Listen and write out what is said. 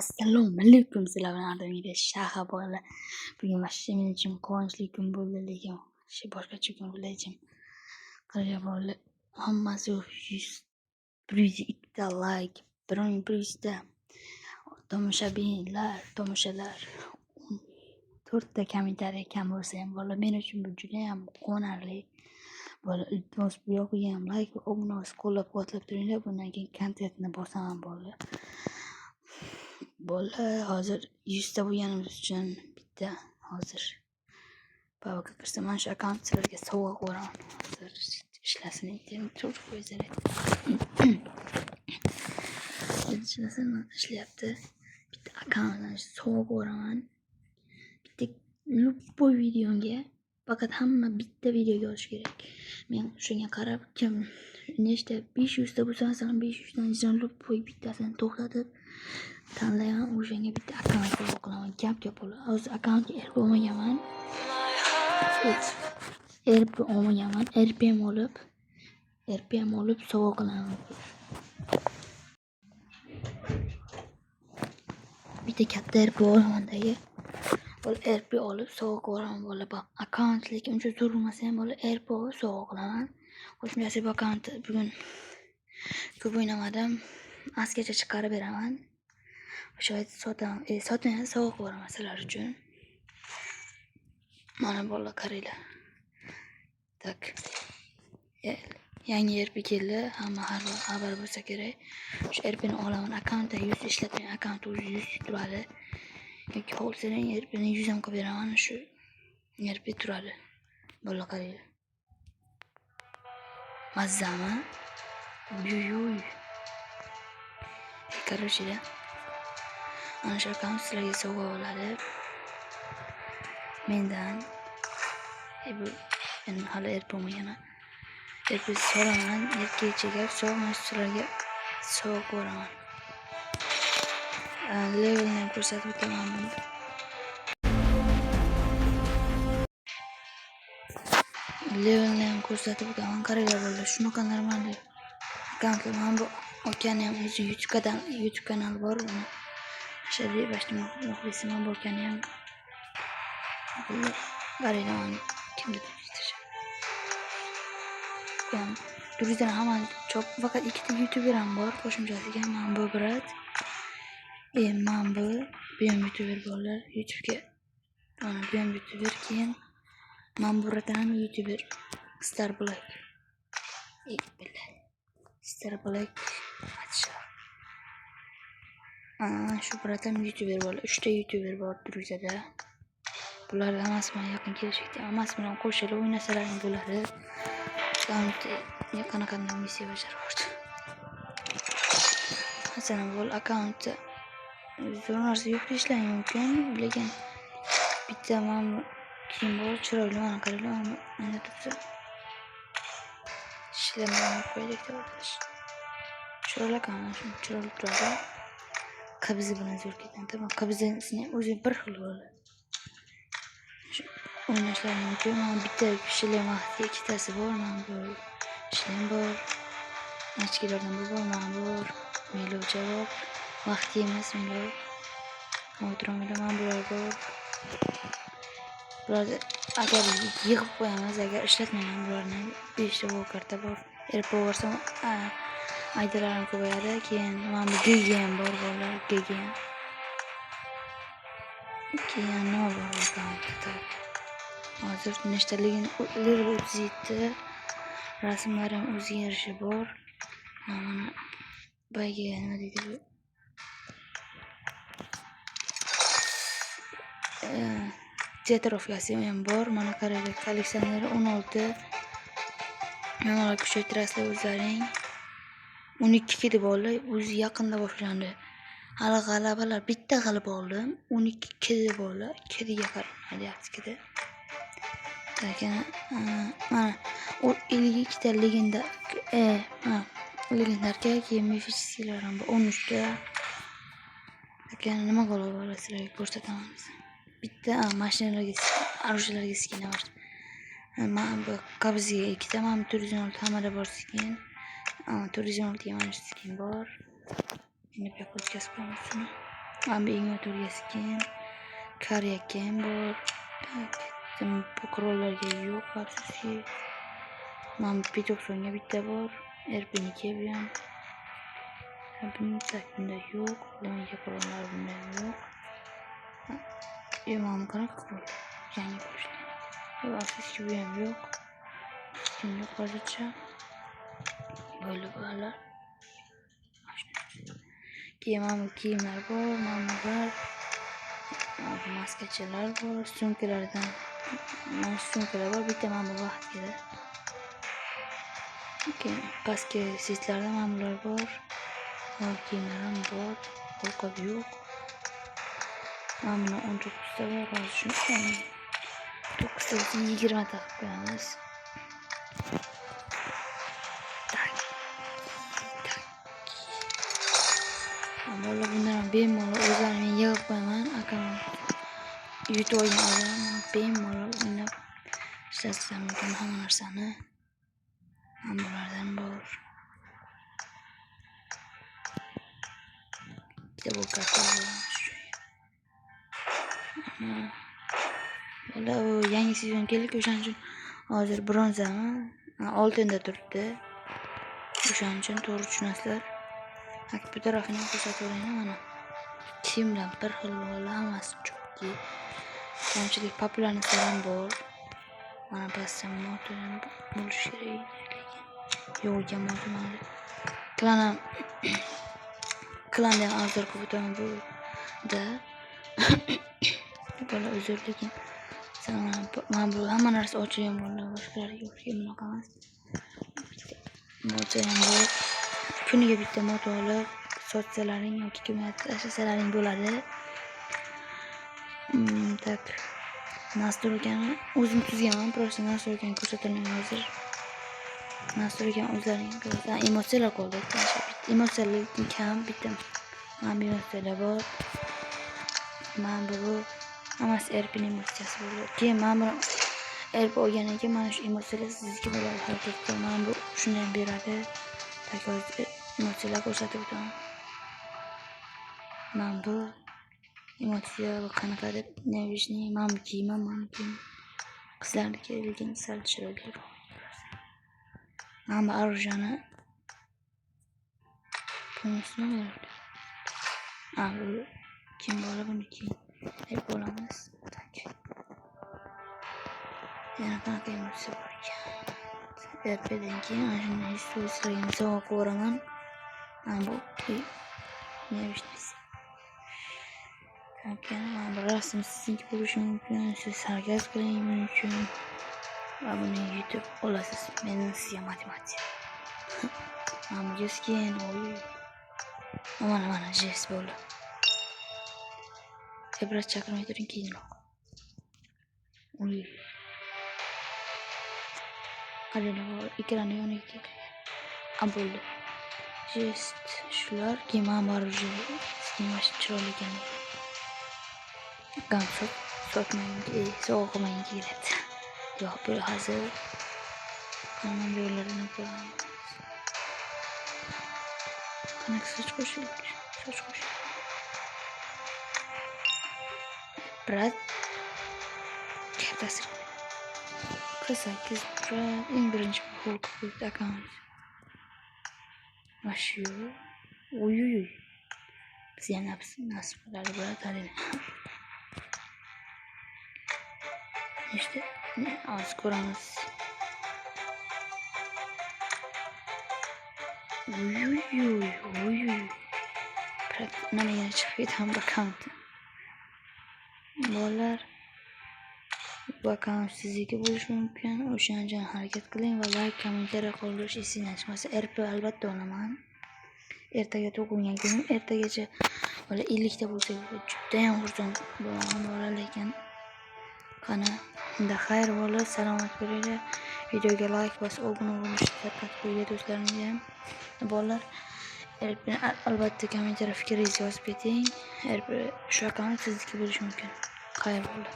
Assalomu alaykum sizlar bilan Ardamira Shaha bolalar. Bugun mana men uchun quvonchli kun bo'ldi, lekin boshqacha kun bo'lajim. Qara bolalar, hammasi 102 like, biron 100 tomoshalar, 4 ta kommentariy kam bo'lsa ham bolalar men uchun bu juda ham quvonarli. Bolalar iltimos bu yoqqa ham like va obuna qo'llab-quvvatlab turinglar. Bundan keyin kontentni bosaman bolalar. Bolalar hozir 100 ta bo'lganimiz uchun bitta hozir pavga kirsa mana shu akkaunt sizlarga sovg'a qo'yaman. Hozir ishlasin deb turib qo'yinglar. Ishlasin, ishlayapti. Bitta akkauntdan sovg'a qo'yaman. Bitta любой videoga faqat hamma bitta videoga olish kerak. Men shunga qarab kim nechta 500 ta bo'lsa, masalan 500 dan любой bittasini to'xtatib tanlayman, o'shanga bitta akkaunt qilaman. Gap bo'ladi. Hozir akkauntga erib olmaganman. RPM olib sovg'a qilaman. Bitta katta RP olamandagi. RP olib sovg'a qilaman bolalar. Akkaunt lekin uncha zo'r bo'lmasa ham bolalar RP olib sovg'a qilaman. Qo'shimchasi bu akkaunt bugun ko'p o'ynamadim. Asgacha chiqarib beraman. O'sha sotaman, sovg'a qilaman sizlar uchun. Mana bolalar qaranglar. Tak. Yangi RP keldi. Hamma xabar bo'lsa kerak. Shu RPni olaman. Akkauntda 100 ishlatgan akkaunt 100 turadi. Yoki xo'sang RPni 100 ham qilib beraman. Shu RP turadi. Bolalar qaranglar. Mazzami? Uyuy. Короче, ana shu akkaunt sizlarga sovg'a bo'ladi. Mendan bu men hali RP bo'lmagan. RP so'raman, erkakchaga sizlarga sovg'a qo'yaman. Levelni ko'rsatib o'taman buni. Levelni ko'rsatib o'taman. Qaranglar bolalar, shunaqa normal akkauntlar. Mana bu Okeani ham o'zi YouTube kanali bor. Shadi bashni muxlisim bor ekani ham. Qaranglar, kimdir Turizdan hamma chop faqat ikkita YouTuber ham bor. Qo'shimchasiga men bu brat. Men bu ham YouTuber bolalar. YouTube'ga mana bu ham YouTuber, keyin men bu bratdan ham YouTuber Star Black. Star Black. Shu bratdan YouTuber bolalar. 3 ta YouTuber bor Turizda. Bular hammasi bilan yaqin kelishibdi. Hammasi bilan qo'shilib o'ynasalar ham bo'ladi. Qanaqa missiya bajaryapti. Masalan, bu akkaunt zo'r narsa yo'q deyishlari mumkin, lekin bitta mana kiyim bor, chiroyli mana qaranglar, mana tursa. Ishlamay qo'ydik deb o'ylash. Chiroyli ekan, chiroyli turadi. Qabzi bilan zo'r ketadi. Qabzini o'zi bir xil bo'ladi. O'ynashlar mumkin. Mana bitta kishilar vaqti ikkitasi bor, mana bu ishlar bor. Machkilardan bor, mana bor. Melo javob. Vaqti emas melo. O'tiramiz, mana bular bor. Bularni agar yig'ib qo'yamiz, agar ishlatmayman bularni 5 ta karta bor. RP bo'lsa aydalarim ko'payadi. Keyin mana bu GG ham bor bolalar, GG. Keyin nima bor akkauntda? Hozir nechtaligini 37 rasmlar ham o'zgarishi bor. Mana bayga nima deydi bu? Teatrofkasi ham bor. Mana qaranglar, kolleksioner 16. Mana kuchaytirasizlar o'zlaring. 12 kedi bolalar, o'zi yaqinda boshlandi. Hali g'alabalar bitta g'alaba oldim. 12 kedi bolalar, kediga qarayapti kedi. Lekin mana u 52 ta legenda legendarga, keyin mifическilar ham bor 13 ta. Lekin nima g'alaba sizlarga ko'rsatamiz. Bitta mashinalarga, arushalarga skina bor. Mana bu qabziga 2 ta, mana 416 hammada bor skin. 416 ga mana skin bor. Endi bu yoqqa o'tkazib qo'yamiz shuni. Mana bu eng o'turgisi keyin Karyakem bor. Bu qurollarga yo'q, afsuski. Mana bu P90ga bitta bor. RP2 bu ham. Bunda yo'q. Bunga qurollar bunda yo'q. Mana qanaqa qurol? Yangi qo'shdi. Afsuski bu ham yo'q. Kimga hozircha bo'lib olar. Keyin mana bu kiyimlar bor, mamalar, maskachalar bor, sumkalardan. Mana sumkalar bor, bitta mana bu vaqtga. Keyin pastki sitlarda mana bular bor. Kiyimlar ham bor, qo'lqop yo'q. Mana buni 19 ta bor, hozir shuni 9 ta 20 ta qilib qo'yamiz. Bola bundan bemalol o'zlarini yig'ib qo'yaman, akam yutib olgan odam bemalol o'ynab ishlatsa mumkin hamma narsani. Mana bulardan bor. Bitta bu karta bola u yangi sezon keldi, o'shaning uchun hozir bronzami, oltinda turibdi. O'shaning uchun to'g'ri tushunasizlar. Bu tarafini ko'rsatib o'raman mana. Kiyimlar bir xil bola, hammasi chokki. Kamchilik populyarliklar ham bor. Mana pastda motor ham bo'lishi kerak. Yo'q, motor mana. Klandan arzor qilib o'taman bu-da. Bola uzr lekin mana bu hamma narsa ochilgan bola, boshqalar yo'q, bunaqa emas. Motor ham bor. Kuniga bitta motor olib sotsalaring yoki kimga tashlasalaring bo'ladi. Tak. Nastroykani o'zim tuzganman, просто nastroykani ko'rsataman hozir. Nastroykani o'zlaring ko'rsating. Emotsiyalar qoldi. Emotsiyalar kam bitta. Mana bu emotsiyalar bor. Mana bu hammasi RP'ning emotsiyasi bo'ladi. Keyin mana bu RP olgandan keyin mana shu emotsiyalar sizga bo'ladi. Harakatda mana bu shunday beradi. Takror emotsiyalar ko'rsatib o'taman. Mana bu emotsiya qanaqa deb nevishni mana bu kiyim, mana kiyim. Qizlarniki lekin sal chiroyli. Mana bu orujani bunisi nima berdi? Bu kim bola buniki? Hep bo'lamiz. Tak. Yana qanaqa emotsiya bor ekan? RP'dan keyin mana shuni historiyani sovg'a qo'raman. Mana bu nevishni mana bu rasm sizniki bo'lishi mumkin, siz harakat qiling mumkin va buni yutib olasiz. Mening sizga matematika. Mana bu skin, mana jest bo'ldi. Ibrat chaqirmay turing keyinroq. Qaranglar, ekranni yoniga bo'ldi. Jest shular, keyin mana bor skin mashina chiroyli ekan. Gamsot sotmayinki, sovg'amayinki keladi. Yo'q, bu hozir mana bu yo'llarini ko'ramiz. Qanaqa soch qo'shildi? Soch qo'shildi. Brat kattasi 48 brat eng birinchi xulq qildi akamiz. Mashu. Uy. Biz yana nasib qiladi bratlar. İşte az ko'ramiz. Uy. Mana yana chiqib ketaman akkaunt. Bolalar bu akkaunt sizniki bo'lishi mumkin. O'shaning uchun harakat qiling va like, kommentariya qoldirish esingizdan chiqmasa. RP albatta olaman. Ertaga tug'ilgan kunim, ertagacha bola 50 ta bo'lsa juda ham xursand bo'laman bola, lekin qani unda xayr bola, salomat bo'linglar. Videoga like bosib obuna bo'lishni tarqatib qo'ygan do'stlarimga ham. Bolalar albatta kommentariya fikringizni yozib keting. Shu akkaunt sizniki bo'lishi mumkin. Xayr bola.